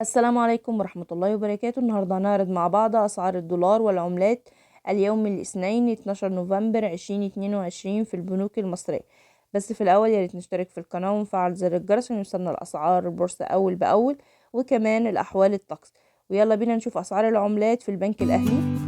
السلام عليكم ورحمة الله وبركاته. النهاردة هنعرض مع بعض أسعار الدولار والعملات اليوم الاثنين 12 نوفمبر 2022 في البنوك المصرية. بس في الأول ياريت نشترك في القناة ونفعل زر الجرس عشان يوصلنا الأسعار البورصة أول بأول وكمان الأحوال الطقس. ويلا بينا نشوف أسعار العملات في البنك الأهلي.